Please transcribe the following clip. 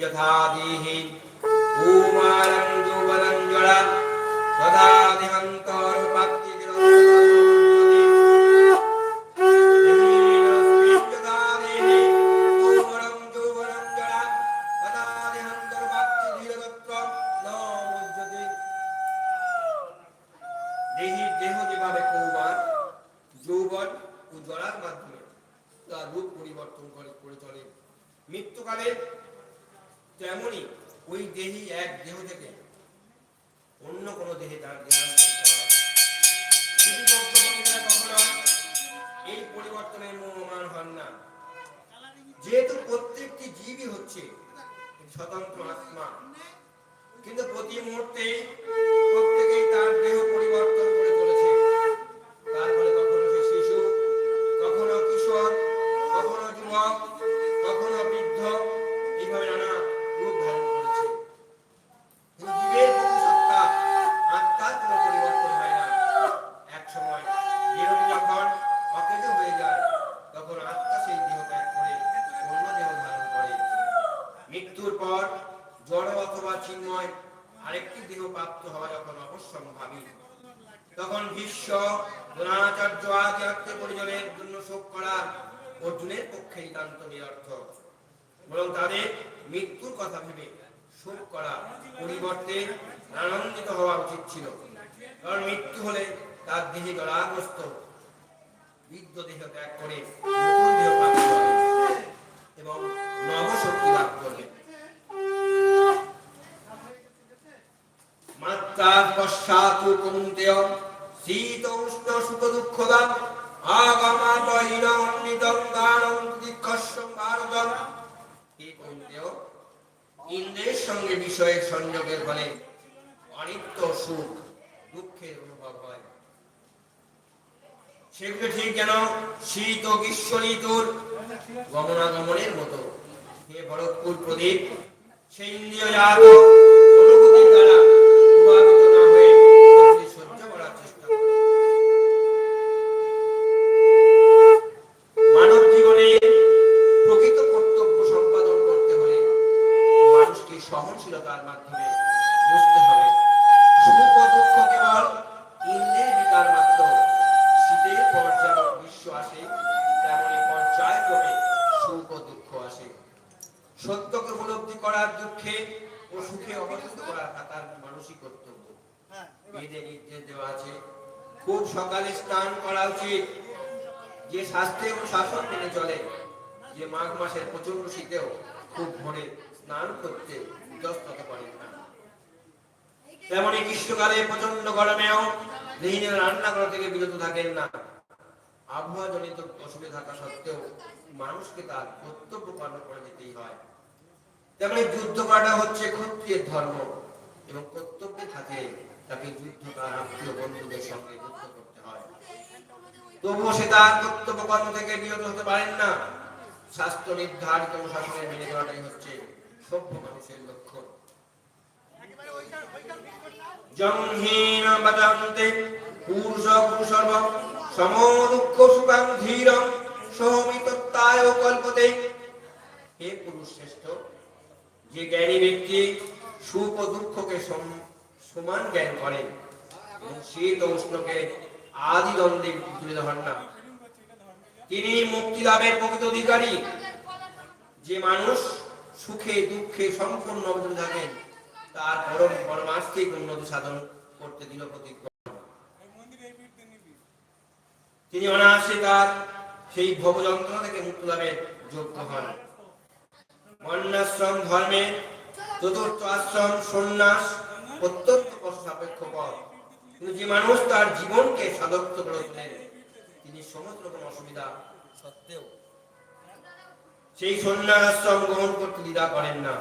यथा देहि कौमारं यौवनं जरा तथा देहान्तरप्राप्ति মৃত্যুকালে তেমনি ওই দেহি এক দেহ থেকে অন্য কোন দেহে তার কখনো এই পরিবর্তনের মোহমান হন না। যেহেতু প্রত্যেকটি জীবই হচ্ছে স্বতন্ত্র আত্মা, কিন্তু প্রতি মুহূর্তে প্রত্যেকেই তার দেহ পরিবর্তন করে চলেছে। তারপরে কখনো সে শিশু, কখনো কিশোর, কখনো যুবক, কখনো বৃদ্ধ, এইভাবে নানা রূপ ধারণ করেছে। জীবের সত্তা আত্মার কোনো পরিবর্তন হয় না। এক সময় দেহটি যখন অকেজ হয়ে যায় তখন আত্মা সেই দেহ ত্যাগ করে অন্য দেহ ধারণ করে। মৃত্যুর পর জড় অথবা চিন্ময় আরেকটি দেহ প্রাপ্ত হওয়া যখন অবশ্যম্ভাবী, তখন ভীষ্ম, দ্রোণাচার্য আদি আত্মীয় পরিজনের জন্য শোক করা অর্জুনের পক্ষে নিতান্ত নিরর্থক। বরং তাদের মৃত্যুর কথা ভেবে শোক করা পরিবর্তে আনন্দিত হওয়া উচিত ছিল। কারণ মৃত্যু হলে তার দেহে জরাগ্রস্ত বৃদ্ধ দেহ ত্যাগ করে নতুন দেহ প্রাপ্ত হবে এবং নবশক্তি লাভ করবে। মাত্রার পশ্চাৎ কৌন্তেয় শীত উষ্ণ সুখ দুঃখদা ইন্দ্রের সঙ্গে বিষয়ের সংযোগের ফলে অনিত্য সুখ দুঃখের অনুভব হয়। সেগুলো ঠিক যেন শীত ও গ্রীষ্ম ঋতুর গমনাগমনের মতো। হে ভরতপুর প্রদীপ, সেই ইন্দ্রিয় জাত অনুভূতির দ্বারা প্রভাবিত না হয়ে সহ্য করার চেষ্টা করো। মানব জীবনে প্রকৃত কর্তব্য সম্পাদন করতে হলে মানুষকে সহনশীলতার মাধ্যমে বুঝতে হবে। সুখ ও দুঃখ কেবল ইন্দ্রিয়ের বিকার মাত্র। শীতের পর যেমন গ্রীষ্ম আসে, তেমনি পর্যায়ক্রমে সুখ ও দুঃখ আসে। সত্যকে উপলব্ধি করার দুঃখে ও সুখে অবস্থিত করার তার মানসিক কর্তব্য। বেদে নির্দেশ দেওয়া আছে খুব সকালে স্নান করা উচিত। যে শাস্ত্রে ও শাসন মেনে চলে, যে মাঘ মাসের প্রচন্ড শীতেও খুব ভোরে স্নান করতে ইতস্তত করেন না, তেমনি গ্রীষ্মকালে প্রচন্ড গরমেও গৃহিণীরা রান্নাঘর থেকে বিরত থাকেন না। আবহাওয়া জনিত অসুবিধা থাকা সত্ত্বেও মানুষকে তার কর্তব্য পালন করে যেতেই হয়। তেমনি যুদ্ধ করাটা হচ্ছে ক্ষত্রিয়ের ধর্ম এবং কর্তব্যের সাথে তাকে যুদ্ধ তার আত্মীয় বন্ধুদের সঙ্গে যুদ্ধ করতে হয়। তবুও সে তার কর্তব্য কর্ম থেকে বিরত হতে পারেন না। শাস্ত্র নির্ধারিত শাসনের মেনে চলাটাই হচ্ছে সভ্য মানুষের লক্ষ্য। জংহীন বাজান্তে পুরুষ পুরুষর্ব সমো দুঃখ সুখাং ধীরং সৌমিত্তায় কল্পতে। হে পুরুষ শ্রেষ্ঠ, যে জ্ঞানী ব্যক্তি সুখ ও দুঃখকে সমান জ্ঞান করেন এবং শীত ও উষ্ণকে আদি দ্বন্দ্বে তুলে ধরেন না, তিনি মুক্তি লাভের প্রকৃত অধিকারী। যে মানুষ সুখে দুঃখে সম্পূর্ণ অবদান থাকেন তার পরমার্থিক উন্নতি সাধন করতে দৃঢ় প্রতিজ্ঞ, তিনি অনায়াসে তার সেই ভব যন্ত্রণা থেকে মুক্তি লাভের যোগ্য হন। বর্ণাশ্রম ধর্মে চতুর্থ আশ্রম সন্ন্যাস অত্যন্ত কষ্ট সাপেক্ষ পথ, কিন্তু যে মানুষ তার জীবনকে সাধত্ব করে তোলেন তিনি সমস্ত রকম অসুবিধা সত্ত্বেও সেই সন্ন্যাস আশ্রম গ্রহণ করতে দ্বিধা করেন না।